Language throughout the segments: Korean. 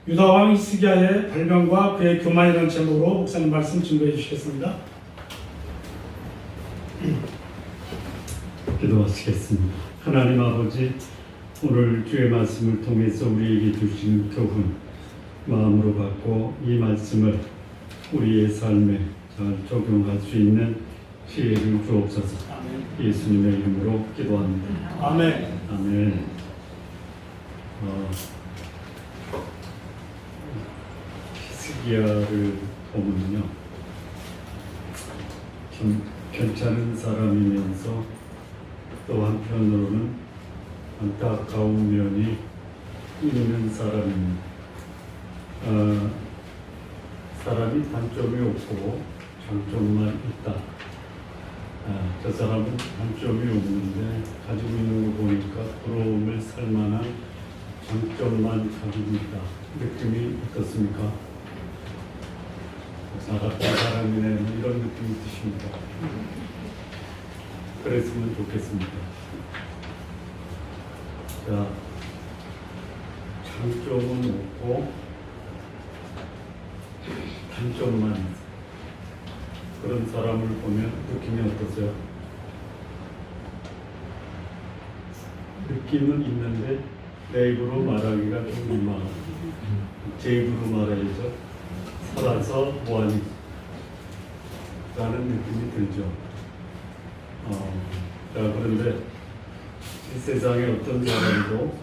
유다왕 히스기야의 발명과 그의 교만이라는 제목으로 목사님 말씀 증거해 주시겠습니다. 기도하시겠습니다. 하나님 아버지, 오늘 주의 말씀을 통해서 우리에게 주시는 교훈 마음으로 받고 이 말씀을 우리의 삶에 잘 적용할 수 있는 지혜를 주옵소서. 예수님의 이름으로 기도합니다. 아멘. 아멘. 히스기야를 보면요, 참 괜찮은 사람이면서 또 한편으로는 안타까운 면이 있는 사람입니다. 사람이 단점이 없고 장점만 있다. 저 사람은 단점이 없는데 가지고 있는 거 보니까 부러움을 살 만한 장점만 가지고 있다. 느낌이 어떻습니까? 나 같은 사람이네, 이런 느낌이 드십니까? 그랬으면 좋겠습니다. 자, 장점은 없고 단점만 있어요. 그런 사람을 보면 느낌이 어떠세요? 느낌은 있는데 내 입으로 말하기가 좀 민망하고, 제 입으로 말해야죠. 살아서 뭐하니? 라는 느낌이 들죠. 자, 그런데 이 세상에 어떤 사람도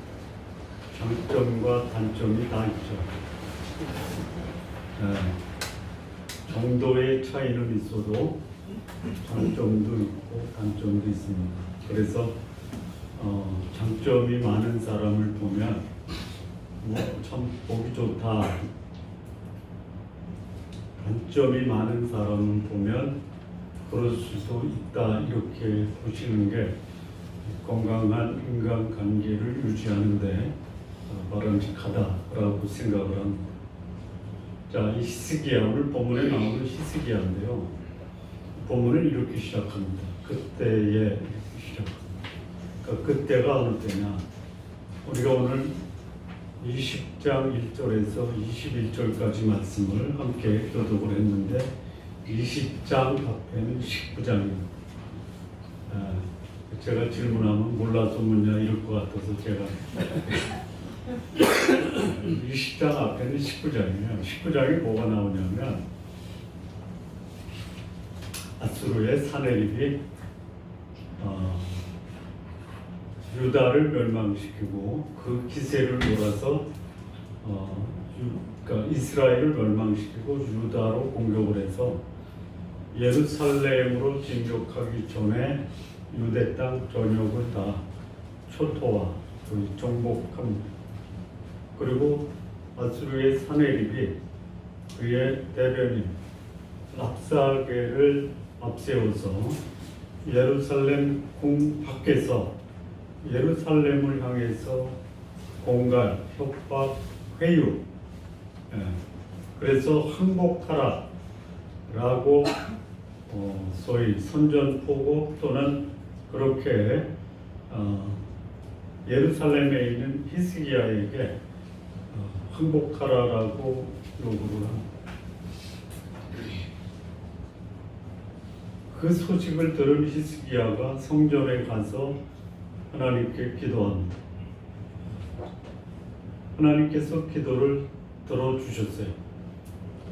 장점과 단점이 다 있죠. 정도의 차이는 있어도 장점도 있고 단점도 있습니다. 그래서 장점이 많은 사람을 보면 참 보기 좋다. 단점이 많은 사람을 보면 그럴 수도 있다, 이렇게 보시는 게 건강한 인간관계를 유지하는 데 바람직하다라고 생각을 합니다. 자, 이 히스기야, 오늘 본문에 나오는 히스기야인데요. 본문을 이렇게 시작합니다. 그때에 이렇게 시작합니다. 그러니까 그때가 어느 때냐? 우리가 오늘 20장 1절에서 21절까지 말씀을 함께 교독을 했는데 20장 앞에는 19장입니다. 제가 질문하면 몰라서 묻냐 이럴 것 같아서 제가 20장 앞에는 19장이에요. 19장에 뭐가 나오냐면 아수르의 사내립이 유다를 멸망시키고 그 기세를 몰아서 그러니까 이스라엘을 멸망시키고 유다로 공격을 해서 예루살렘으로 진격하기 전에 유대 땅 전역을 다 초토화, 정복합니다. 그리고 아수르의 사내립이 그의 대변인 랍사게를 앞세워서 예루살렘 궁 밖에서 예루살렘을 향해서 공갈, 협박, 회유, 그래서 항복하라 라고 소위 선전포고 또는 그렇게 예루살렘에 있는 히스기야에게 항복하라라고 요구를 합니다. 그 소식을 들은 히스기야가 성전에 가서 하나님께 기도합니다. 하나님께서 기도를 들어주셨어요.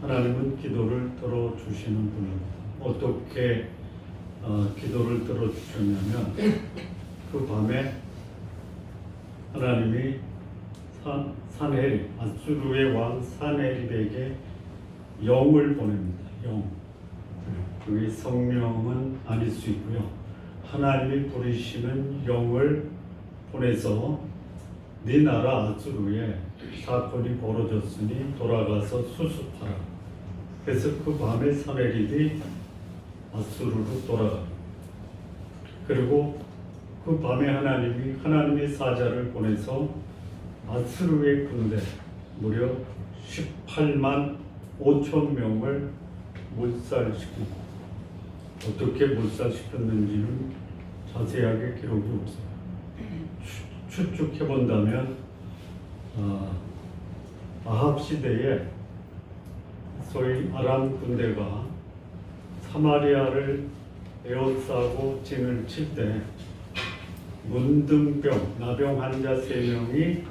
하나님은 기도를 들어주시는 분입니다. 어떻게 기도를 들어주셨냐면 그 밤에 하나님이 산헤립, 아수르의 왕 산헤립에게 영을 보냅니다. 영. 그게 성령은 아닐 수 있고요. 하나님이 부리시는 영을 보내서 네 나라 아수르에 사건이 벌어졌으니 돌아가서 수습하라. 그래서 그 밤에 산헤립이 아수르로 돌아갑니다. 그리고 그 밤에 하나님의 사자를 보내서 아수르의 군대 무려 18만 5천 명을 몰살시키고, 어떻게 몰살시켰는지는 자세하게 기록이 없어요. 추측해 본다면 아합 시대에 소위 아람 군대가 사마리아를 에워싸고 진을 칠 때 문둥병, 나병 환자 3명이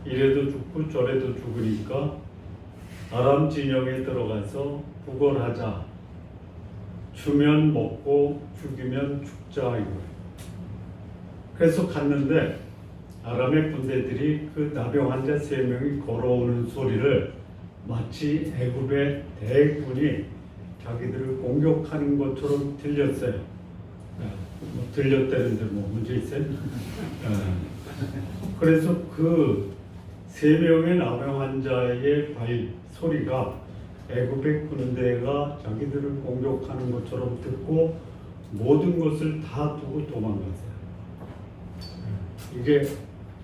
이래도 죽고 저래도 죽으니까 아람 진영에 들어가서 구걸하자. 주면 먹고 죽이면 죽자 이거예요. 그래서 갔는데 아람의 군대들이 그 나병 환자 3명이 걸어오는 소리를 마치 애굽의 대군이 자기들을 공격하는 것처럼 들렸어요. 뭐 들렸다는데 뭐 문제 있어요? 그래서 그 3명의 나병 환자의 소리가 애굽의 군대가 자기들을 공격하는 것처럼 듣고 모든 것을 다 두고 도망갔어요. 이게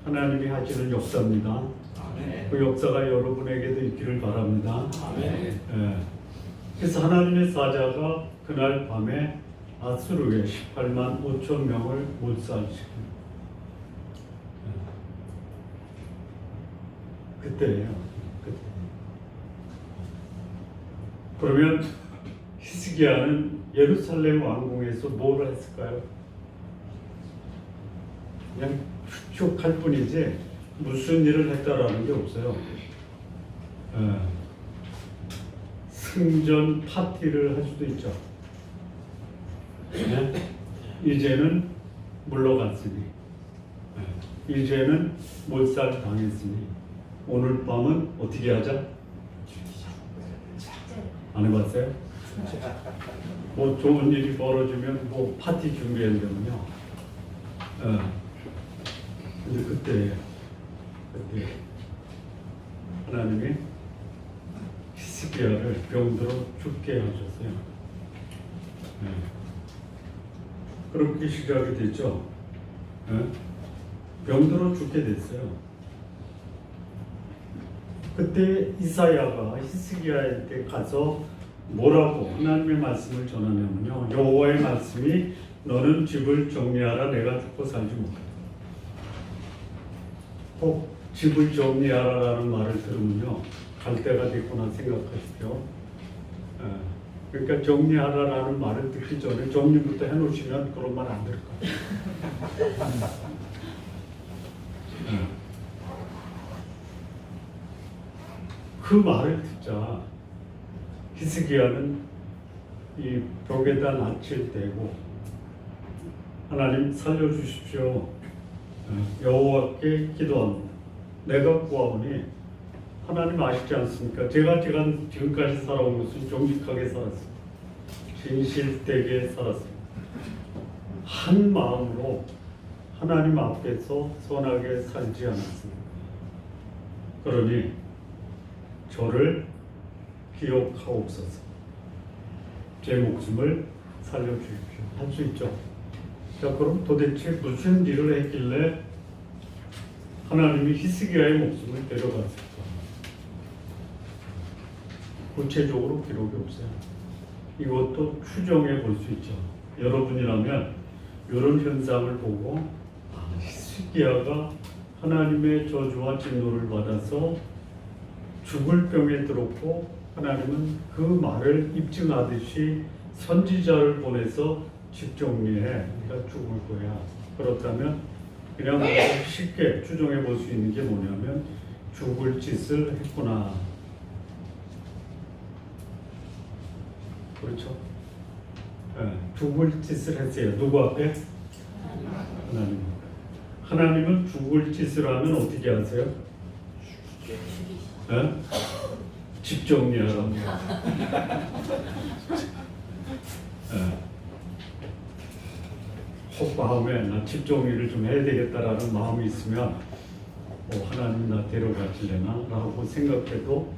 하나님이 하시는 역사입니다. 아멘. 그 역사가 여러분에게도 있기를 바랍니다. 아멘. 그래서 하나님의 사자가 그날 밤에 아수르에 18만 5천 명을 몰살시킵니다. 그때예요. 그때. 그러면 히스기야는 예루살렘 왕궁에서 뭘 했을까요? 그냥 축축할 뿐이지 무슨 일을 했다라는 게 없어요. 승전 파티를 할 수도 있죠. 네? 이제는 물러갔으니, 이제는 몰살 당했으니, 오늘 밤은 어떻게 하자? 안 해봤어요? 뭐 좋은 일이 벌어지면 뭐 파티 준비한다면요. 근데 그때 하나님이 히스기야를 병들어 죽게 하셨어요. 그렇게 시작이 됐죠. 병들어 죽게 됐어요. 그때 이사야가 히스기야한테 가서 뭐라고 하나님의 말씀을 전하냐면요. 여호와의 말씀이 너는 집을 정리하라. 내가 죽고 살지 못한다. 꼭 집을 정리하라라는 말을 들으면요. 갈 때가 됐구나 생각하십시오. 그러니까 정리하라라는 말을 듣기 전에 정리부터 해놓으시면 그런 말 안 들을 거예요. 그 말을 듣자 히스기야는 이 벽에다 낯을 대고 하나님 살려주십시오. 여호와께 기도합니다. 내가 구하오니 하나님 아시지 않습니까? 제가 지금까지 살아온 것은 정직하게 살았습니다. 진실되게 살았습니다. 한 마음으로 하나님 앞에서 선하게 살지 않았습니다. 그러니 저를 기억하옵소서. 제 목숨을 살려주십시오. 할 수 있죠. 자, 그럼 도대체 무슨 일을 했길래 하나님이 히스기야의 목숨을 데려갔을까? 구체적으로 기록이 없어요. 이것도 추정해 볼 수 있죠. 여러분이라면 이런 현상을 보고 히스기야가 하나님의 저주와 진노를 받아서 죽을 병에 들었고 하나님은 그 말을 입증하듯이 선지자를 보내서 집 정리해. 네가 죽을 거야. 그렇다면 그냥 쉽게 추정해 볼 수 있는 게 뭐냐면 죽을 짓을 했구나. 그렇죠? 죽을 짓을 했어요. 누구 앞에? 하나님. 하나님은 죽을 짓을 하면 어떻게 하세요? 집 정리하라고. 혹 마음에 나 집 정리를 좀 해야 되겠다라는 마음이 있으면 하나님 나 데려가실래나? 라고 생각해도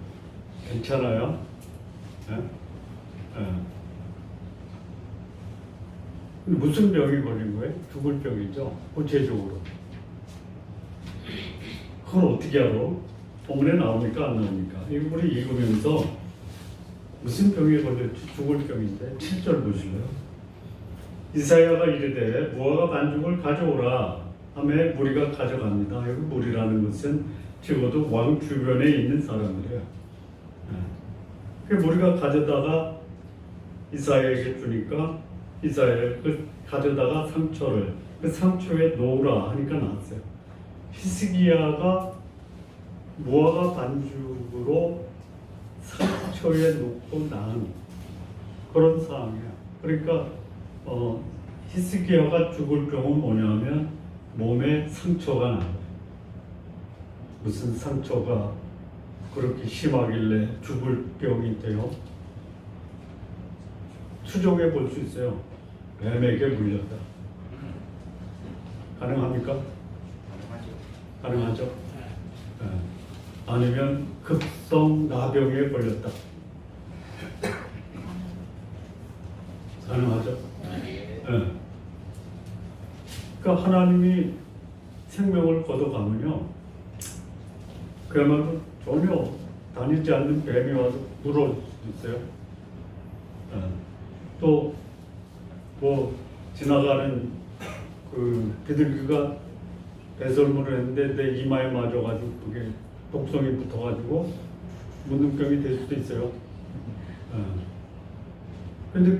괜찮아요. 무슨 병이 걸린 거예요? 죽을 병이죠. 구체적으로. 그걸 어떻게 알아? 본문에 나옵니까? 안 나옵니까? 이거 우리 읽으면서 무슨 병에 걸렸지? 죽을 병인데 7절 보실래요? 이사야가 이르되 무화과 반죽을 가져오라 하매 무리가 가져갑니다. 여기 무리라는 것은 적어도 왕 주변에 있는 사람들이에요. 그 우리가 가져다가 이사야에게 주니까 이사야 그 가져다가 상처를 그 상처에 놓으라 하니까 나왔어요. 히스기야가 무화과 반죽으로 상처에 놓고 난 그런 상황이에요. 그러니까 히스기야가 죽을 경우 뭐냐면 몸에 상처가 나요. 무슨 상처가 그렇게 심하길래 죽을 병이 돼요? 추정해 볼 수 있어요. 뱀에게 물렸다. 가능합니까? 가능하죠. 네. 아니면 급성 나병에 걸렸다. 가능하죠. 네. 그러니까 하나님이 생명을 걷어가면요, 그야말로 전혀 다니지 않는 뱀이 와서 물어줄 수 있어요. 네. 또 뭐 지나가는 그 비둘기가 배설물을 했는데 내 이마에 맞아가지고 그게 독성이 붙어가지고 문둥병이 될 수도 있어요. 근데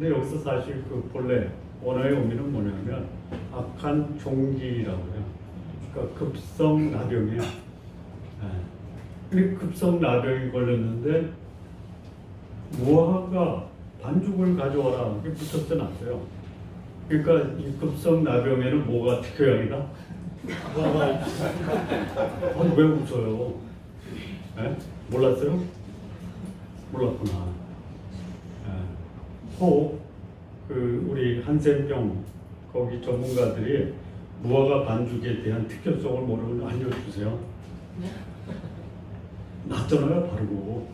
여기서 사실 그 본래 원어의 의미는 뭐냐면 악한 종기라고 해요. 그러니까 급성 나병이에요. 근데 급성 나병이 걸렸는데 무화과 반죽을 가져와라 이렇게 붙였어 놨어요. 그러니까 이 급성 나병에는 뭐가 특효약이다? 왜 웃어요? 네? 몰랐어요? 몰랐구나. 그 우리 한센병 거기 전문가들이 무화과 반죽에 대한 특효성을 모르면 알려주세요. 놨잖아요, 바르고.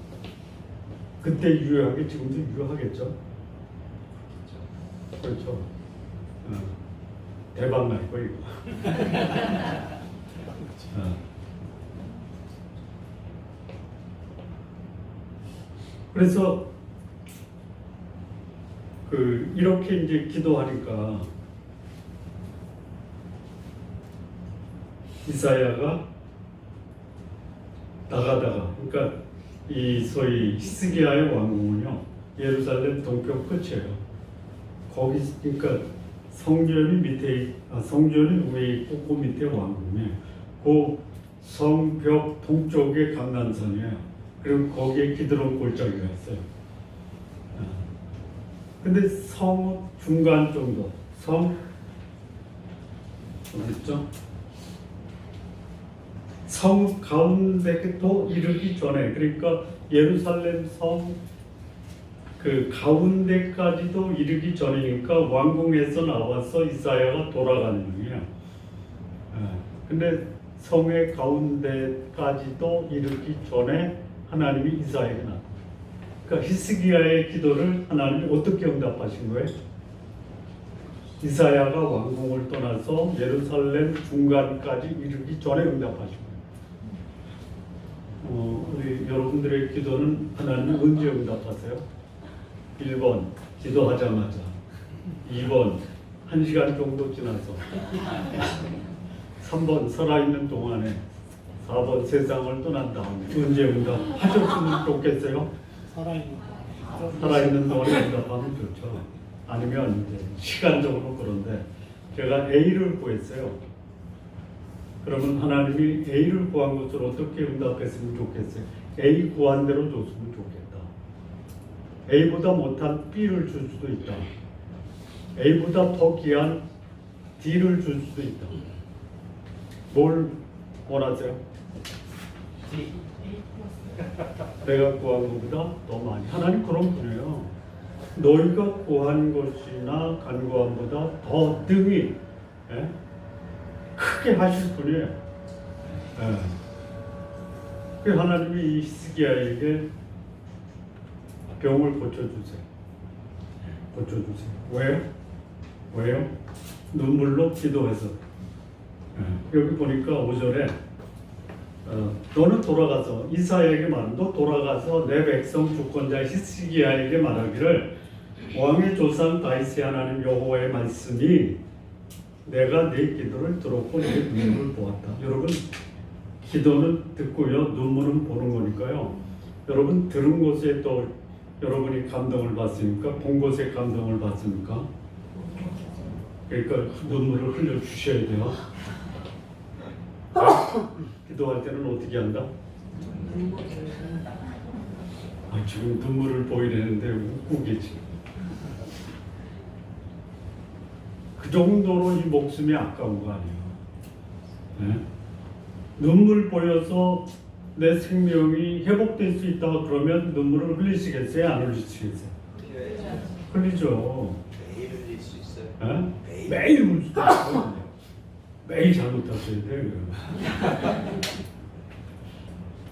그때 유효하게 지금도 유효하겠죠. 그렇죠. 대박 날 거 이거. 그래서 이렇게 이제 기도하니까 이사야가 나가다가, 그러니까 이 소위 히스기야의 왕궁은요 예루살렘 동편 끝이에요. 거기 그러니까 성전이 위에 있고 그 밑에 왕궁에 그 성벽 동쪽에 감난산이에요. 그리고 거기에 기드론 골짜기가 있어요. 근데 성 중간 정도, 성 어디 있죠? 성 가운데도 이르기 전에, 그러니까 예루살렘 성 그 가운데까지도 이르기 전이니까 왕궁에서 나와서 이사야가 돌아가는 중이에요. 근데 성의 가운데까지도 이르기 전에 하나님이 이사야에게 나타나요. 그러니까 히스기야의 기도를 하나님이 어떻게 응답하신 거예요? 이사야가 왕궁을 떠나서 예루살렘 중간까지 이르기 전에 응답하신 거예요. 우리 여러분들의 기도는 하나님이 언제 응답하세요? 1번 기도하자마자, 2번 1시간 정도 지나서, 3번 살아있는 동안에, 4번 세상을 떠난 다음에. 언제 응답하셨으면 좋겠어요? 살아있는 동안에 응답하면 좋죠. 아니면 이제 시간적으로 그런데 제가 A를 구했어요. 그러면 하나님이 A를 구한 것을 어떻게 응답했으면 좋겠어요? A 구한 대로 줬으면 좋겠다. A보다 못한 B를 줄 수도 있다. A보다 더 귀한 D를 줄 수도 있다. 뭘 원하세요? 내가 구한 것보다 더 많이. 하나님 그런 분이에요. 너희가 구한 것이나 간구함보다 더 등이 크게 하실 분이에요. 그 하나님이 이 히스기야에게 병을 고쳐주세요. 왜요? 눈물로 기도해서. 여기 보니까 5절에 너는 돌아가서 이사야에게 말한, 너 돌아가서 내 백성 주권자 히스기야에게 말하기를 왕의 조상 다윗의 하나님 여호와의 말씀이 내가 네 기도를 들었고 네 눈물을 보았다. 여러분, 기도는 듣고요, 눈물은 보는 거니까요. 여러분 들은 곳에 또 여러분이 감동을 받습니까? 본 곳에 감동을 받습니까? 그러니까 눈물을 흘려 주셔야 돼요. 기도할 때는 어떻게 한다? 지금 눈물을 보이려는데 웃고 계지. 그 정도로 이 목숨이 아까운 거 아니에요. 네? 눈물 보여서 내 생명이 회복될 수 있다고 그러면 눈물을 흘리시겠어요? 안 흘리시겠어요? 흘리죠. 매일 흘릴 수 있어요. 네? 매일 울 수도 있어요. 매일 잘못하셔야 돼요.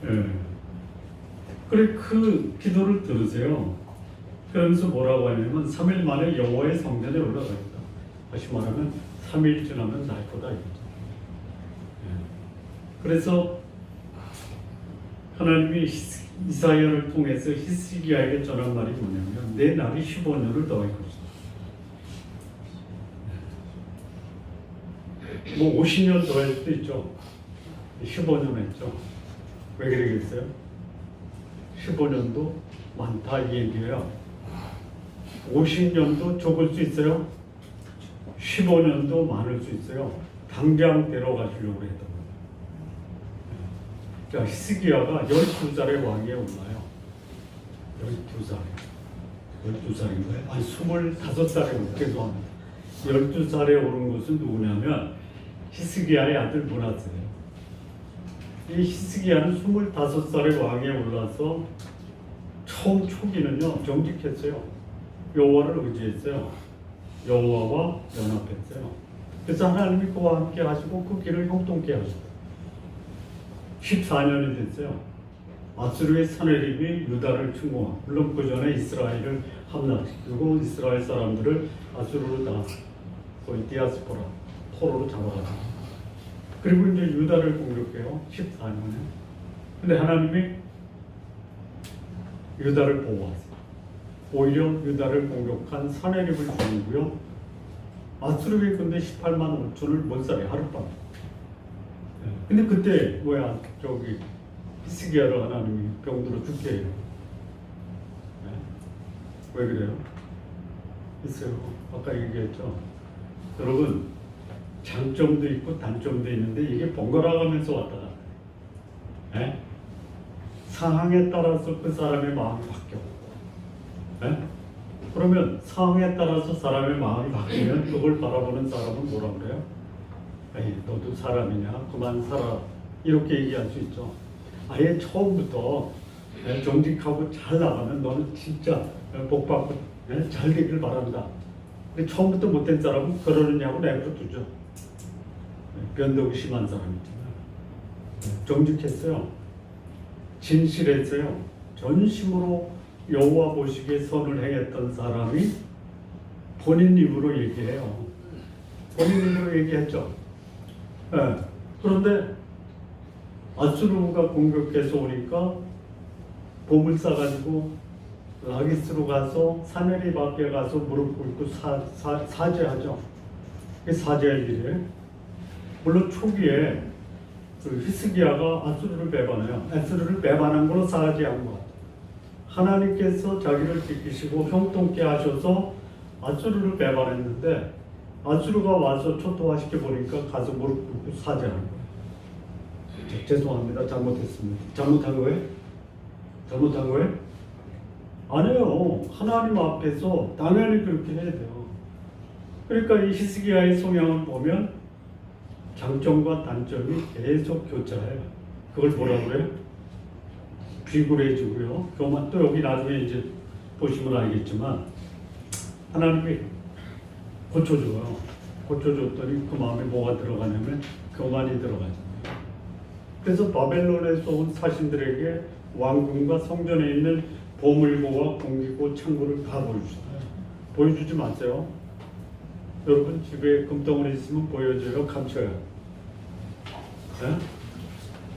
네. 그래 그 기도를 들으세요. 그러면서 뭐라고 하냐면 3일 만에 여호와의 성전에 올라가겠다. 다시 말하면 3일 지나면 날 거다 이거죠. 그래서 하나님이 이사야를 통해서 히스기야에게 전한 말이 뭐냐면 내 날이 15년을 더할 것이다. 뭐 50년 더 할 수도 있죠. 15년 했죠. 왜 그러겠어요? 15년도 많다 이 얘기예요. 50년도 적을 수 있어요. 15년도 많을 수 있어요. 당장 데려가시려고 했던 거예요. 자, 히스기야가 12살의 왕위에 올라요. 12살. 12살인 거예요? 아니, 25살에 죄송합니다. 12살에 오른 것은 누구냐면 히스기야의 아들 므낫세예요. 이 히스기야는 25살의 왕위에 올라서 처음 초기는요 정직했어요. 여호와를 의지했어요. 여호와와 연합했어요. 그래서 하나님이 그와 함께 하시고 그 길을 형통케 하시고 14년이 됐어요. 아수르의 사내립이 유다를 침공하고 물론 그 전에 이스라엘을 함락시키고 이스라엘 사람들을 아수르로 다 거의 디아스포라 포로로 잡아가지고 그리고 이제 유다를 공격해요. 14년에. 근데 하나님이 유다를 보호하세요. 오히려 유다를 공격한 사내립을 죽이고요. 아수르의 군대 18만 5천을 못 살아요. 하룻밤. 근데 그때 뭐야 저기 히스기야를 하나님이 병들어 죽게 해요. 왜 그래요? 글쎄요. 아까 얘기했죠. 여러분 장점도 있고 단점도 있는데 이게 번갈아 가면서 왔다 갔다. 예? 상황에 따라서 그 사람의 마음이 바뀌어. 예? 그러면 상황에 따라서 사람의 마음이 바뀌면 그걸 바라보는 사람은 뭐라 그래요? 에이, 너도 사람이냐? 그만 살아. 이렇게 얘기할 수 있죠. 아예 처음부터 정직하고 잘 나가면 너는 진짜 복받고 잘 되길 바란다. 근데 처음부터 못된 사람은 그러느냐고 내버려 두죠. 변덕이 심한 사람 있잖아요. 정직했어요. 진실했어요. 전심으로 여호와 보시기에 선을 행했던 사람이 본인 입으로 얘기해요. 본인 입으로 얘기했죠. 네. 그런데 아수르가 공격해서 오니까 bom을 싸가지고 라기스로 가서 사내립 앞에 가서 무릎 꿇고 사죄하죠. 그게 사죄할 일이에요. 물론 초기에 그 히스기야가 아수르를 배반해요. 아수르를 배반한 걸로 사죄한 것. 하나님께서 자기를 지키시고 형통케 하셔서 아수르를 배반했는데 아수르가 와서 초토화시켜 보니까 가서 무릎 꿇고 사죄하는 거예요. 죄송합니다. 잘못했습니다. 잘못한 거예요? 잘못한 거예요? 아니에요. 하나님 앞에서 당연히 그렇게 해야 돼요. 그러니까 이 히스기야의 성향을 보면 장점과 단점이 계속 교차해요. 그걸 뭐라 그래요? 비굴해지고요. 그만 또 여기 나중에 이제 보시면 알겠지만 하나님이 고쳐줘요. 고쳐줬더니 그 마음에 뭐가 들어가냐면 교만이 들어가잖아요. 그래서 바벨론에서 온 사신들에게 왕궁과 성전에 있는 보물고와 공기고 창고를 다 보여주잖아요. 보여주지 마세요. 여러분 집에 금덩어리 있으면 보여줘요? 감춰요? 네?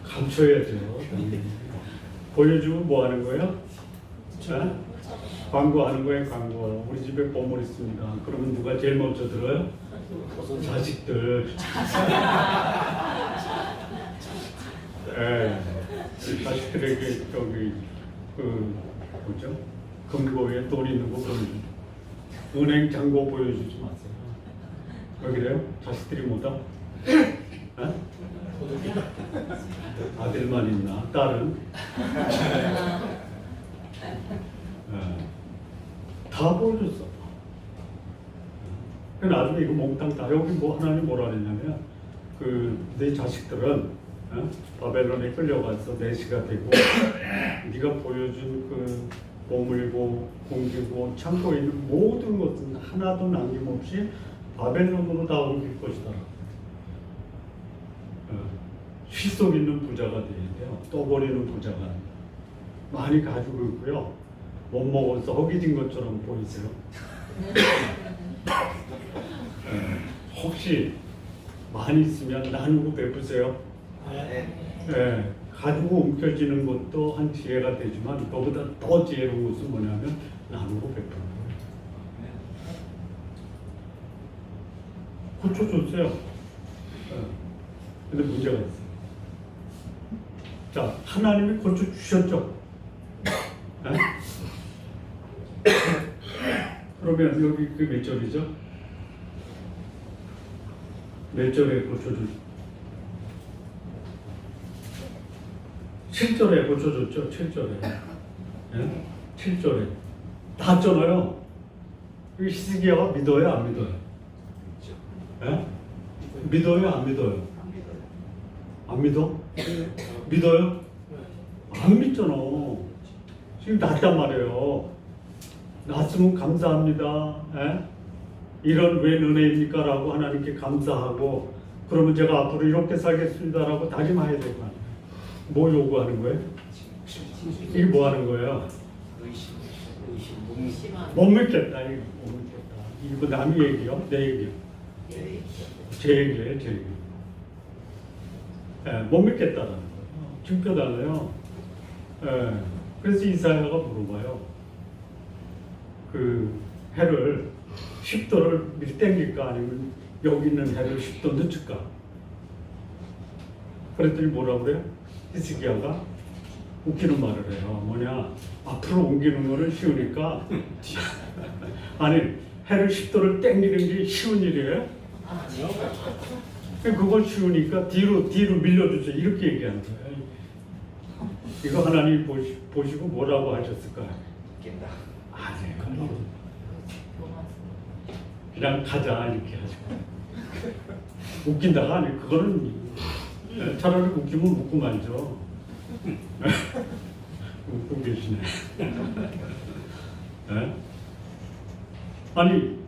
감춰야 돼요. 보여주면 뭐 하는 거예요? 네? 광고하는 거예요. 광고. 우리 집에 보물 있습니다. 그러면 누가 제일 먼저 들어요? 자식들. 네? 예, 자식들에게 저기 그 뭐죠? 금고에 돈 있는 거 보여주죠. 은행 잔고 보여주지 마세요. 왜 그래요? 자식들이 뭐다? 에? 아들만 있나? 딸은? 다 보여줬어. 나중에 이거 몽땅 다 여기 뭐 하나님 뭐라 그랬냐면 내 자식들은 바벨론에 끌려가서 내시가 되고 네가 보여준 그 보물고 공기고 창고에 있는 모든 것은 하나도 남김없이 바벨론으로 다 옮길 것이다. 실속 있는 부자가 돼야 돼요. 떠버리는 부자가 많이 가지고 있고요. 못 먹어서 허기진 것처럼 보이세요. 혹시 많이 있으면 나누고 베푸세요. 가지고 움켜쥐는 것도 한 지혜가 되지만 그보다 더 지혜로운 것은 뭐냐면 나누고 베푸는 거예요. 고쳐줬어요. 근데 문제가 있어요. 자, 하나님이 고쳐주셨죠. 그러면 여기 그 몇 절이죠? 몇 절에 고쳐줬죠? 7절에 고쳐줬죠. 7절에. 7절에. 닿았잖아요. 히스기야가 믿어요? 안 믿어요? 믿어요? 안 믿어요? 안 믿어? 믿어요? 안 믿잖아. 지금 낫단 말이에요. 낫으면 감사합니다. 이런 웬 은혜입니까? 라고 하나님께 감사하고 그러면 제가 앞으로 이렇게 살겠습니다. 라고 다짐해야 될 거 아니에요. 뭐 요구하는 거예요? 이게 뭐 하는 거예요? 못 믿겠다. 이거 못 믿겠다. 이거 남의 얘기요? 내 얘기요? 제 얘기예요. 제 얘기. 못 믿겠다라는 거예요. 증표잖아요. 그래서 이사야가 물어봐요. 그 해를 10도를 밀당길까 아니면 여기 있는 해를 10도 늦출까? 그랬더니 뭐라고 그래요? 히스기야가 웃기는 말을 해요. 뭐냐? 앞으로 옮기는 거는 쉬우니까 아니 해를 10도를 당기는 게 쉬운 일이에요? 그걸 쉬우니까 뒤로 밀려주세요. 이렇게 얘기하는 거예요. 이거 하나님 보시고 뭐라고 하셨을까요? 아니에요. 그냥 가자 이렇게 하시고 웃긴다가 아니 그거는 차라리 웃기면 웃고 말죠. 웃고 계시네. 아니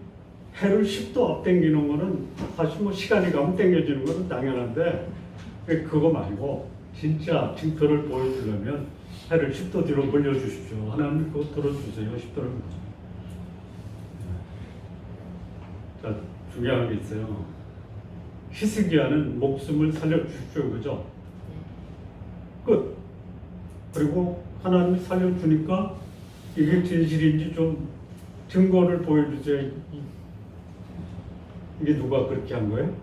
해를 10도 앞당기는 거는 사실 뭐 시간이 가면 당겨지는 거는 당연한데 그거 말고 진짜 증표를 보여주려면 해를 10도 뒤로 벌려주십시오. 하나님 그거 들어주세요. 10도를. 자, 중요한 게 있어요. 히스기야는 목숨을 살려주십시오. 그죠? 끝. 그리고 하나님이 살려주니까 이게 진실인지 좀 증거를 보여주세요. 이게 누가 그렇게 한 거예요?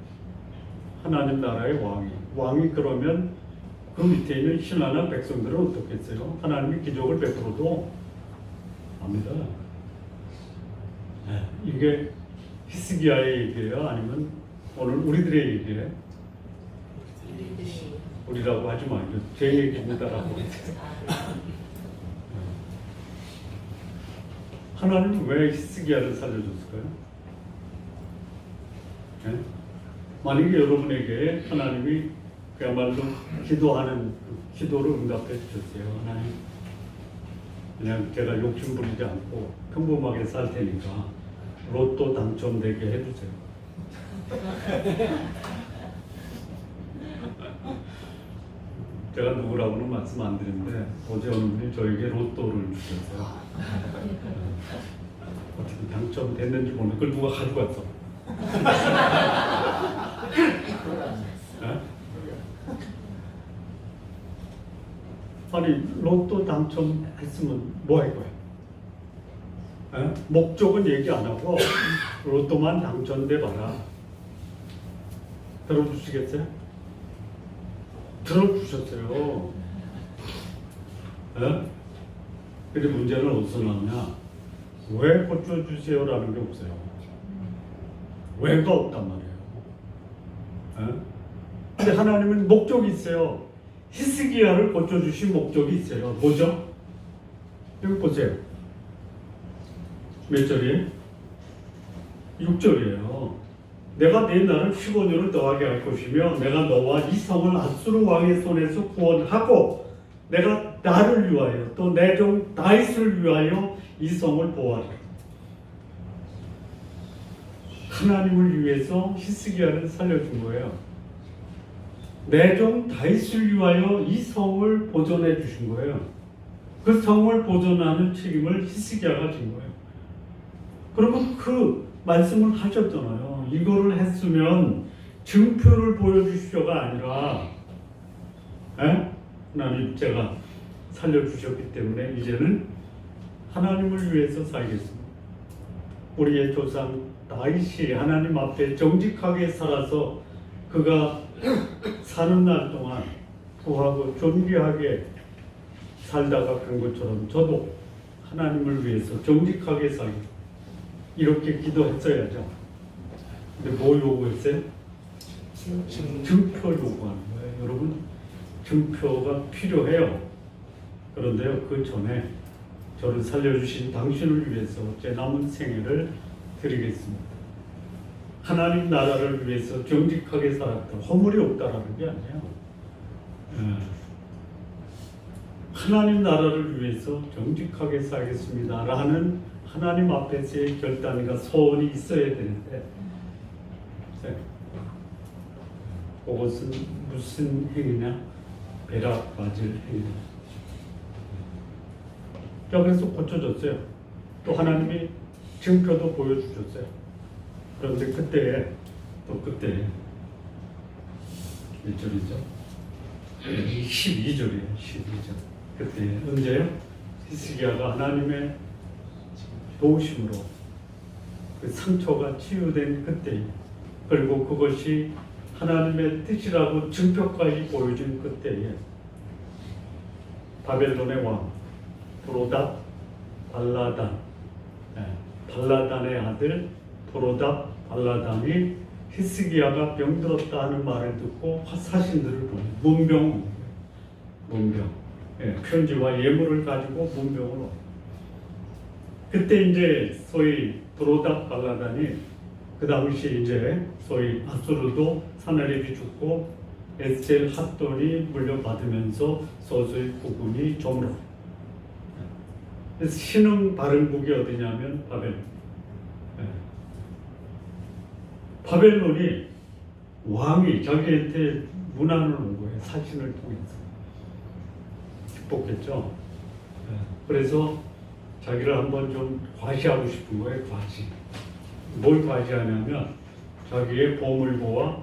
하나님 나라의 왕이. 왕이 그러면 그 밑에 있는 신하나 백성들은 어떻게 했어요? 하나님이 기적을 베풀어도 압니다. 이게 히스기야의 얘기예요? 아니면 오늘 우리들의 얘기예요? 우리라고 하지 말고 제 얘기입니다라고. 하나님은 왜 히스기야를 살려줬을까요? 만약에 여러분에게 하나님이 그야말로 기도하는 기도를 응답해 주셨어요. 하나님 그냥 제가 욕심 부리지 않고 평범하게 살 테니까 로또 당첨되게 해주세요. 제가 누구라고는 말씀 안 드리는데 어제 어느 분이 저에게 로또를 주셨어요. 어떻게 당첨됐는지 모르는데 그걸 누가 가져갔어. 아니 로또 당첨했으면 뭐 할 거야? 목적은 얘기 안 하고 로또만 당첨돼 봐라. 들어주시겠어요? 들어주셨어요. 예? 근데 문제는 어디서 나오냐? 왜 고쳐주세요라는 게 없어요. 왜가 없단 말이에요. 예? 근데 하나님은 목적이 있어요. 히스기야를 고쳐주신 목적이 있어요. 뭐죠? 여기 보세요. 몇 절이에요? 6절이에요. 내가 내 날을 15년을 더하게 할 것이며 내가 너와 이 성을 아수르 왕의 손에서 구원하고 내가 나를 위하여 또 내 종 다윗을 위하여 이 성을 보호하리라. 하나님을 위해서 히스기야를 살려준 거예요. 내 종 다윗을 위하여 이 성을 보존해 주신 거예요. 그 성을 보존하는 책임을 히스기야가 진 거예요. 그러면 그 말씀을 하셨잖아요. 이거를 했으면 증표를 보여주시오가 아니라, 하나님 제가 살려주셨기 때문에 이제는 하나님을 위해서 살겠습니다. 우리의 조상 다윗이 하나님 앞에 정직하게 살아서 그가 사는 날 동안 부하고 존귀하게 살다가 간 것처럼 저도 하나님을 위해서 정직하게 살고 이렇게 기도했어야죠. 근데 뭐 요구했어요? 증표 요구하는 거예요. 여러분, 증표가 필요해요. 그런데요, 그 전에 저를 살려주신 당신을 위해서 제 남은 생애를 드리겠습니다. 하나님 나라를 위해서 정직하게 살았다. 허물이 없다라는 게 아니에요. 하나님 나라를 위해서 정직하게 살겠습니다. 라는 하나님 앞에서의 결단과 소원이 있어야 되는데, 그것은 무슨 행위냐? 벼락 맞을 행위다. 그래서 고쳐졌어요. 또 하나님이 증표도 보여주셨어요. 그런데 그때 몇 절이죠? 12절이에요. 12절. 그때 언제요? 히스기야가 하나님의 도우심으로 그 상처가 치유된 그때, 그리고 그것이 하나님의 뜻이라고 증표까지 보여준 그때에 바벨론의 왕 브로답 발라단, 발라단의 아들 브로답 발라단이 히스기야가 병들었다 하는 말을 듣고 사신들을 보내 문병, 편지와 예물을 가지고 문병을 와. 그때 이제 소위 브로답 발라단이 그 당시 이제 소위 아수르도 사나립이 죽고 에스겔 핫돈이 물려받으면서 서서히 부군이 저물어. 그래서 신흥 바른국이 어디냐면 바벨론. 바벨론이 왕이 자기한테 문안을 온 거예요. 사신을 통해서. 축복했죠. 그래서 자기를 한번 좀 과시하고 싶은 거예요. 과시. 뭘 과시하냐면 자기의 보물고와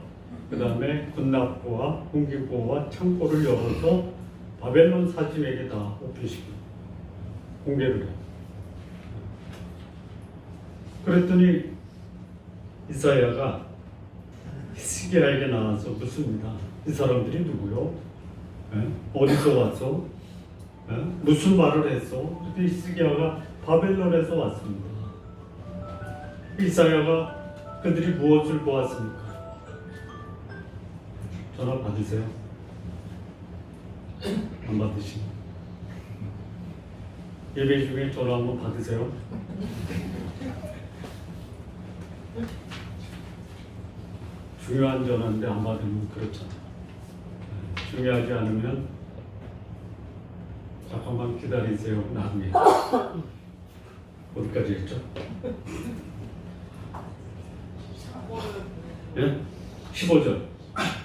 그 다음에 군납고와 군기고와 창고를 열어서 바벨론 사신에게 다 오픈시키고 공개를 해요. 그랬더니 이사야가 히스기야에게 나와서 묻습니다. 이 사람들이 누구요? 어디서 왔어? 무슨 말을 했어? 그때 히스기야가 바벨론에서 왔습니다. 이사야가 그들이 무엇을 보았습니까? 전화 받으세요. 안 받으시면 예배 중에 전화 한번 받으세요. 중요한 전화인데 안 받으면 그렇잖아. 중요하지 않으면 잠깐만 기다리세요. 나중에. 어디까지 했죠? 예? 15절.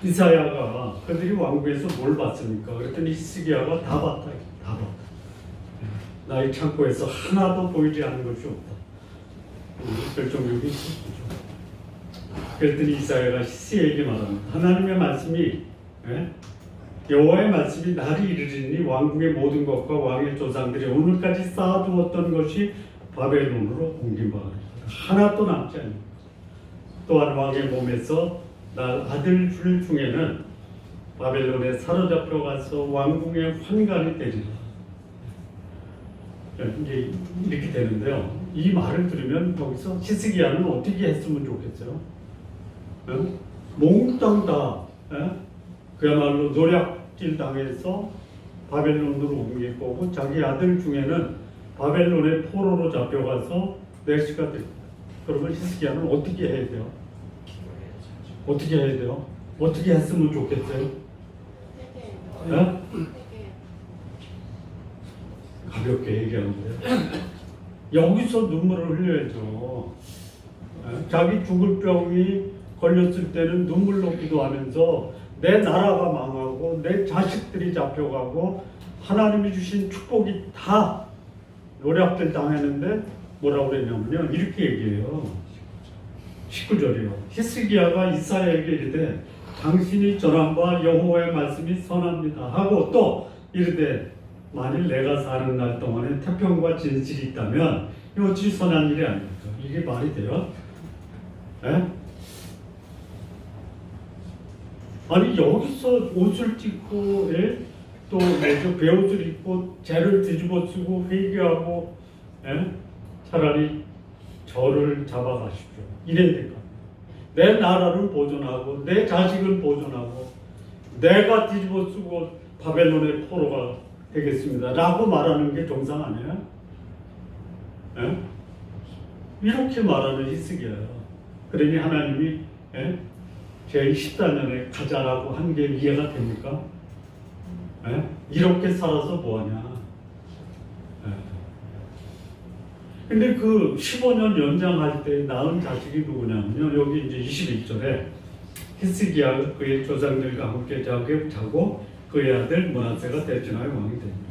이사야가 그들이 왕궁에서 뭘 봤습니까? 그랬더니 히스기야가 다 봤다. 다 봤다. 나의 창고에서 하나도 보이지 않는 것이 없다. 결정력이 있었죠. 그랬더니 이사야가 히스기야에게 말합니다. 하나님의 말씀이, 여호와의 말씀이 날이 이르리니 왕궁의 모든 것과 왕의 조상들이 오늘까지 쌓아두었던 것이 바벨론으로 옮긴 바가 되리라. 하나도 남지 않습니다. 또한 왕의 몸에서 날 아들 줄 중에는 바벨론에 사로잡혀 가서 왕궁의 환관이 되리라. 이제 이렇게 되는데요. 이 말을 들으면 여기서 히스기야는 어떻게 했으면 좋겠어요? 몽땅 다 그야말로 노략질 당해서 바벨론으로 옮길 거고 자기 아들 중에는 바벨론의 포로로 잡혀가서 멸시가 됩니다. 그러면 히스기야는 어떻게 해야 돼요? 어떻게 해야 돼요? 어떻게 했으면 좋겠어요? 가볍게 얘기하는데요. 여기서 눈물을 흘려야죠. 자기 죽을 병이 걸렸을 때는 눈물로 기도하면서 내 나라가 망하고 내 자식들이 잡혀가고 하나님이 주신 축복이 다 노략질 당했는데 뭐라고 그랬냐면요. 이렇게 얘기해요. 19절이요. 히스기야가 이사야에게 이르되 당신이 전한 바 여호와의 말씀이 선합니다 하고 또 이르되 만일 내가 사는 날 동안에 태평과 진실이 있다면 이거 어찌 선한 일이 아닙니까? 이게 말이 돼요? 에? 아니 여기서 옷을 찢고 또 베옷을 입고 재를 뒤집어 쓰고 회개하고 차라리 저를 잡아가십시오. 이래야 될까? 내 나라를 보존하고 내 자식을 보존하고 내가 뒤집어 쓰고 바벨론의 포로가 되겠습니다 라고 말하는 게 정상 아니에요? 이렇게 말하는 히스기야예요. 그러니 하나님이 제14년에 가자라고 한 게 이해가 됩니까? 이렇게 살아서 뭐하냐? 근데 그 15년 연장할 때 낳은 자식이 누구냐면요. 여기 이제 21절에 히스기야가 그의 조상들과 함께 자고 그의 아들 므낫세가 대전하여 왕이 됩니다.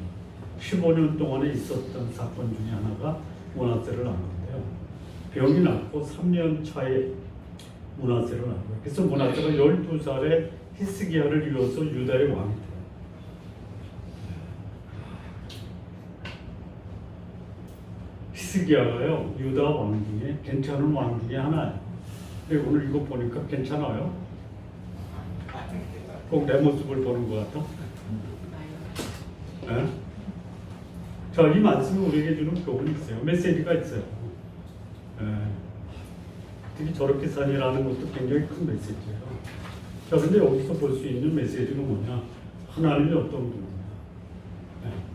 15년 동안에 있었던 사건 중에 하나가 므낫세를 낳은 건데요. 병이 낫고 3년 차에 므낫세를 낳은 거예요. 그래서 므낫세가 12살에 히스기야를 이어서 유다의 왕이 돼요. 히스기야가요 유다 왕 중에 괜찮은 왕 중에 하나예요. 근데 오늘 이거 보니까 괜찮아요. 꼭 내 모습을 보는 것 같아. 자, 이 말씀이 우리에게 주는 교훈이 있어요. 메시지가 있어요. 특히 저렇게 산이라는 것도 굉장히 큰 메시지예요. 자, 근데 여기서 볼 수 있는 메시지는 뭐냐? 하나님이 어떤 분이냐?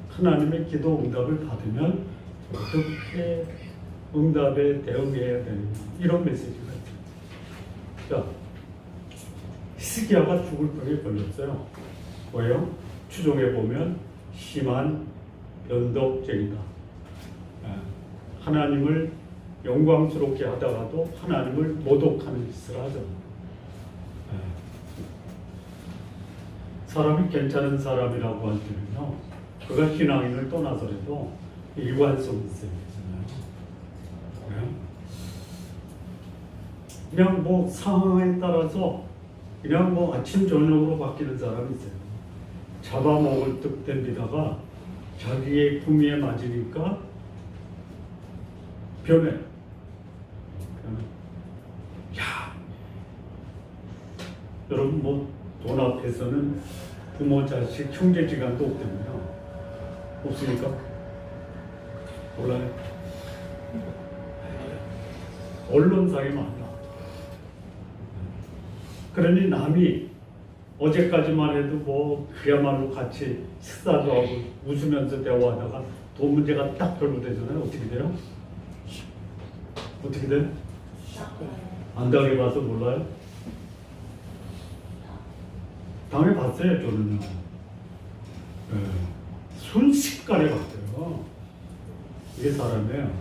하나님의 기도 응답을 받으면 어떻게 응답에 대응해야 되느냐? 이런 메시지가 있어요. 자, 히스기야가 죽을 병에 걸렸어요. 뭐예요? 추종해 보면 심한 연독쟁이다. 하나님을 영광스럽게 하다가도 하나님을 모독하는 짓을 하죠. 사람이 괜찮은 사람이라고 할 때는요, 그가 신앙인을 떠나서라도 일관성이 있어야 되잖아요. 그냥 뭐 상황에 따라서 그냥 뭐 아침 저녁으로 바뀌는 사람이 있어요. 잡아먹을 듯 됩니다가 자기의 구미에 맞으니까 변해. 야, 여러분 뭐 돈 앞에서는 부모, 자식, 형제지간도 없대요. 없으니까 몰라요. 언론상에 많아. 그러니 남이 어제까지만 해도 뭐 그야말로 같이 식사도 하고 웃으면서 대화하다가 돈 문제가 딱 결부되잖아요. 어떻게 돼요? 어떻게 돼? 안 당해봐서 몰라요? 당해봤어요, 저는요. 순식간에 봤어요. 이게 사람이에요.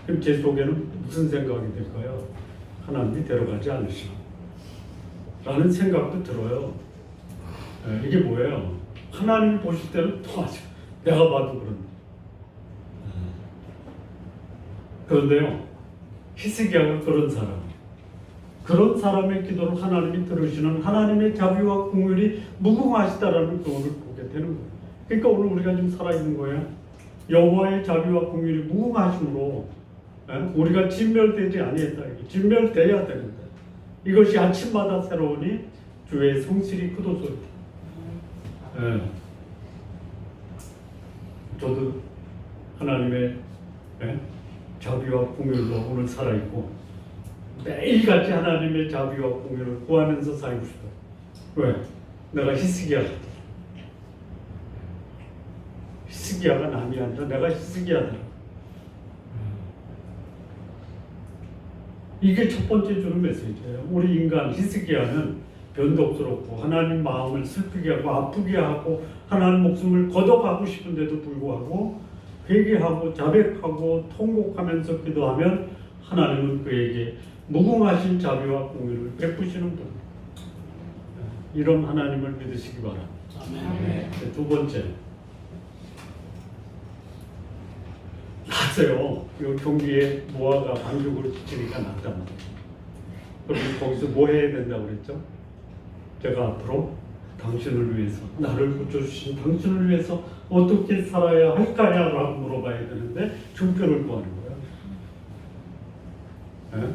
그럼 제 속에는 무슨 생각이 들까요? 하나님이 데려가지 않으시나 라는 생각도 들어요. 이게 뭐예요? 하나님이 보실 때는 통하죠. 내가 봐도 그런데. 그런데요, 히스기야가 그런 사람의 기도를 하나님이 들으시는 하나님의 자비와 긍휼이 무궁하시다라는 교훈을 보게 되는 거예요. 그러니까 오늘 우리가 지금 살아있는 거예요. 여호와의 자비와 긍휼이 무궁하심으로 우리가 진멸되지 아니했다. 진멸돼야 됩니다. 이것이 아침마다 새로우니 주의 성실이 크도소이다. 예. 저도 하나님의 자비와 공유로 오늘 살아있고 매일같이 하나님의 자비와 공유를 구하면서 살고 싶어요. 왜? 내가 히스기야거든. 히스기야가 남이 아니라 내가 히스기야다. 이게 첫 번째 주는 메시지예요. 우리 인간 히스기야는 변덕스럽고 하나님 마음을 슬프게 하고 아프게 하고 하나님 목숨을 걷어가고 싶은데도 불구하고 회개하고 자백하고 통곡하면서 기도하면 하나님은 그에게 무궁하신 자비와 공유를 베푸시는 분. 이런 하나님을 믿으시기 바랍니다. 아멘. 두 번째, 났어요. 이 경기에 모아가 반죽으로 지치니까 났단 말이에요. 그럼 거기서 뭐 해야 된다고 그랬죠? 제가 앞으로 당신을 위해서, 나를 고쳐주신 당신을 위해서 어떻게 살아야 할까요? 라고 물어봐야 되는데 중표를 구하는 거예요. 예?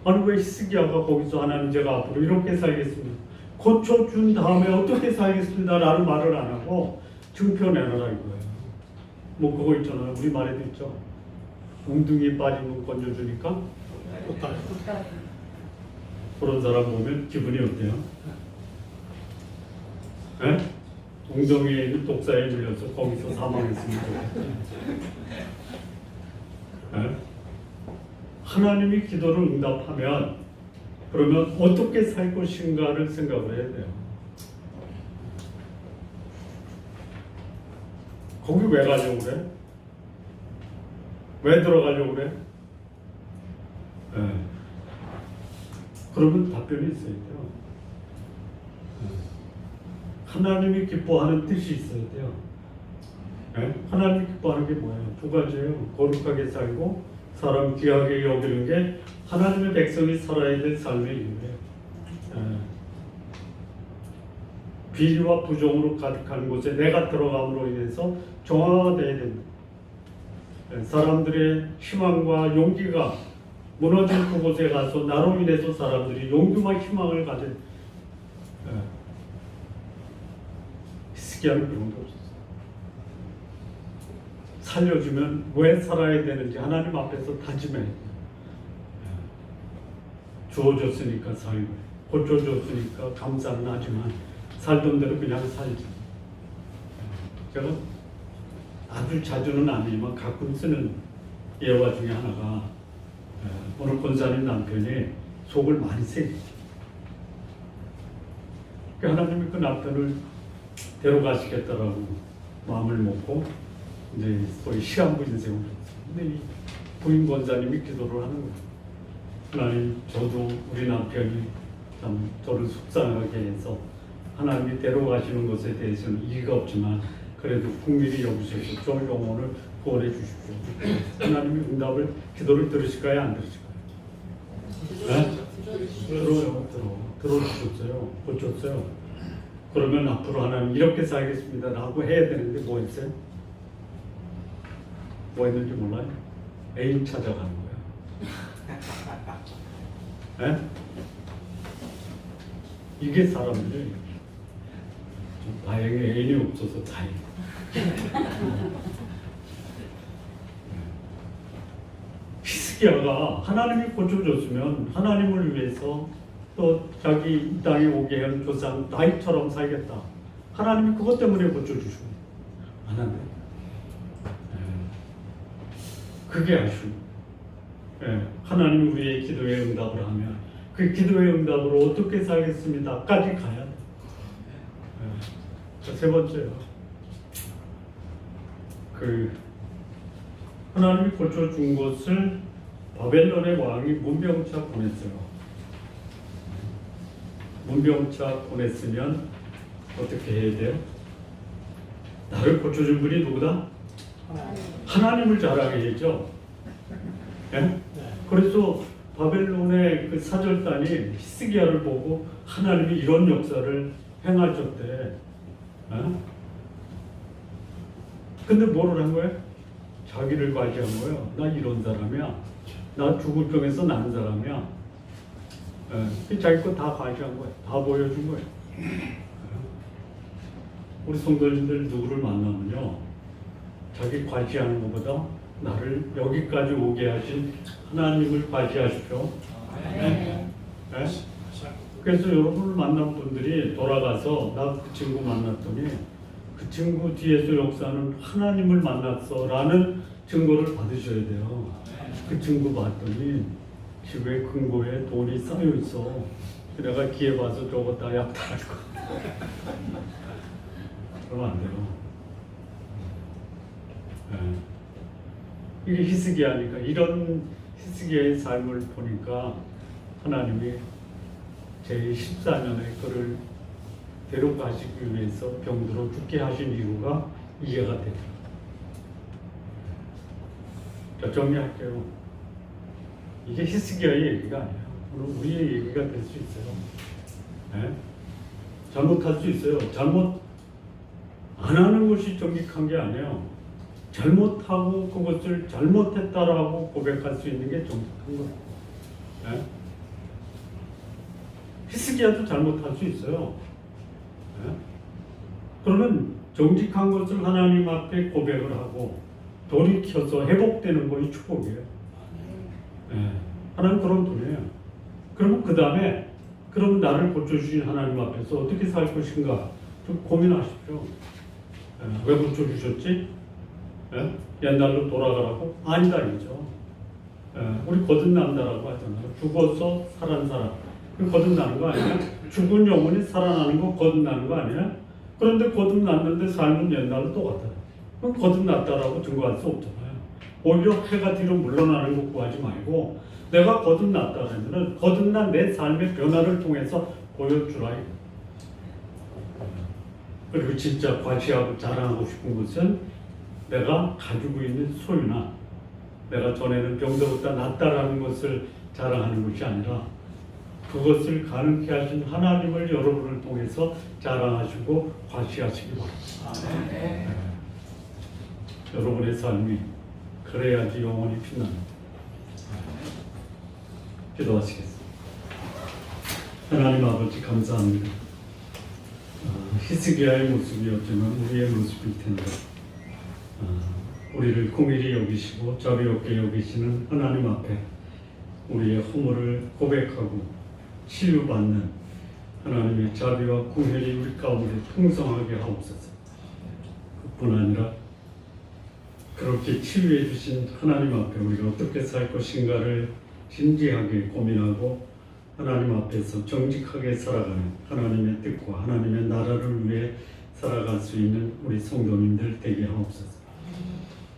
아니 왜 히스기야가 거기서 하나님 제가 앞으로 이렇게 살겠습니다. 고쳐준 다음에 어떻게 살겠습니다. 라는 말을 안 하고 증표 내놔라 이거예요. 뭐 그거 있잖아요. 우리 말에도 있죠. 웅둥이 빠지면 건져주니까 그런 사람 보면 기분이 어때요? 에? 웅덩이에 있는 독사에 물려서 거기서 사망했습니다. 하나님이 기도를 응답하면 그러면 어떻게 살 것인가를 생각을 해야 돼요. 거기 왜 가려고 그래? 왜 들어가려고 그래? 그러면 답변이 있어야 돼요. 하나님이 기뻐하는 뜻이 있어야 돼요. 하나님이 기뻐하는 게 뭐예요? 두 가지예요. 거룩하게 살고 사람 귀하게 여기는 게 하나님의 백성이 살아야 될 삶의 이유예요. 비리와 부정으로 가득한 곳에 내가 들어감으로 인해서 정화되어야 된다. 사람들의 희망과 용기가 무너진 그곳에 가서 나로 인해서 사람들이 용기와 희망을 가진 히스기야는 그런 게 없었어요. 살려주면 왜 살아야 되는지 하나님 앞에서 다짐해. 주어졌으니까 살고 고쳐줬으니까 감사는 하지만 살던 대로 그냥 살지. 제가 아주 자주는 아니지만 가끔 쓰는 예화 중에 하나가 오늘 권사님 남편이 속을 많이 새겼죠. 하나님이 그 남편을 데려가시겠다라고 마음을 먹고 이제 소위 시한부 인생을 줬어요. 근데 이 부인 권사님이 기도를 하는 거예요. 하나님, 저도 우리 남편이 참 저를 속상하게 해서 하나님이 데려가시는 것에 대해서는 이의가 없지만 그래도 국민이 여기셔서 저 영혼을 구원해 주십시오. 하나님이 응답을, 기도를 들으실까요? 안 들으실까요? 들어주셨어요. 고쳤어요. 그러면 앞으로 하나님 이렇게 살겠습니다 라고 해야 되는데 뭐 했어요? 뭐 했는지 몰라요? 애인 찾아가는 거예요. 이게 사람들이 다행히 애인이 없어서 다행. 히스기야가 하나님이 고쳐줬으면 하나님을 위해서 또 자기 이 땅에 오게 한 조상 다윗처럼 살겠다. 하나님이 그것 때문에 고쳐주시고 안 한대. 그게 아쉬워. 하나님이 우리의 기도에 응답을 하면 그 기도의 응답으로 어떻게 살겠습니다까지 가야 돼. 세 번째요. 하나님이 고쳐준 것을 바벨론의 왕이 문병차 보냈어요. 문병차 보냈으면 어떻게 해야 돼요? 나를 고쳐준 분이 누구다? 하나님을 자랑해야죠. 그래서 바벨론의 그 사절단이 히스기야를 보고 하나님이 이런 역사를 행하셨대. 근데 뭐를 한 거야? 자기를 과시한 거예요. 나 이런 사람이야. 나 죽을 병에서 난 사람이야. 자기 거 다 과시한 거야. 다 보여준 거야. 우리 성도님들 누구를 만나면요, 자기 과시하는 것보다 나를 여기까지 오게 하신 하나님을 과시하십시오. 네? 그래서 여러분을 만난 분들이 돌아가서 나 그 친구 만났더니 그 친구 뒤에서 역사는 하나님을 만났어 라는 증거를 받으셔야 돼요. 그 친구 봤더니 집에 금고에 돈이 쌓여 있어. 내가 기회 봐서 저거 다 약탈할 거야. 그러면 안 돼요. 네. 이게 히스기야니까, 이런 히스기야의 삶을 보니까 하나님이 제14년에 그를 데려가시기 위해서 병들어 죽게 하신 이유가 이해가 됩니다. 자, 정리할게요. 이게 히스기야의 얘기가 아니에요. 오늘 우리의 얘기가 될 수 있어요. 네? 잘못할 수 있어요. 잘못 안 하는 것이 정직한 게 아니에요. 잘못하고 그것을 잘못했다라고 고백할 수 있는 게 정직한 거예요. 네? 히스기야도 잘못할 수 있어요. 네? 그러면 정직한 것을 하나님 앞에 고백을 하고 돌이켜서 회복되는 것이 축복이에요. 네. 하나님 그런 분이에요. 그러면 그 다음에 그럼 나를 고쳐주신 하나님 앞에서 어떻게 살 것인가 좀 고민하십시오. 네. 왜 고쳐주셨지? 네? 옛날로 돌아가라고? 아니다 이죠. 네. 우리 거듭난다라고 하잖아요. 죽어서 살아난 사람. 거듭나는 거 아니야? 죽은 영혼이 살아나는 거 거듭나는 거 아니야? 그런데 거듭났는데 삶은 옛날로 똑같아요. 그럼 거듭났다라고 증거할 수 없잖아요. 오히려 해가 뒤로 물러나는 거 구하지 말고 내가 거듭났다라면 거듭난 내 삶의 변화를 통해서 보여주라. 그리고 진짜 과시하고 자랑하고 싶은 것은 내가 가지고 있는 소유나 내가 전에는 병들었다 낫다라는 것을 자랑하는 것이 아니라 그것을 가능케 하신 하나님을 여러분을 통해서 자랑하시고 과시하시기 바랍니다. 네. 여러분의 삶이 그래야지 영원히 빛납니다. 기도하시겠습니다. 하나님 아버지 감사합니다. 히스기야의 모습이 어쩌면 우리의 모습일 텐데 우리를 긍휼히 여기시고 자비롭게 여기시는 하나님 앞에 우리의 허물을 고백하고 치유받는 하나님의 자비와 긍휼이 우리 가운데 풍성하게 하옵소서. 그뿐 아니라 그렇게 치유해 주신 하나님 앞에 우리가 어떻게 살 것인가를 진지하게 고민하고 하나님 앞에서 정직하게 살아가는 하나님의 뜻과 하나님의 나라를 위해 살아갈 수 있는 우리 성도님들 되게 하옵소서.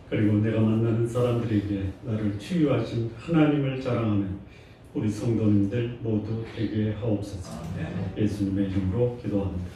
그리고 내가 만나는 사람들에게 나를 치유하신 하나님을 자랑하는 우리 성도님들 모두 되게 하옵소서. 예수님의 이름으로 기도합니다.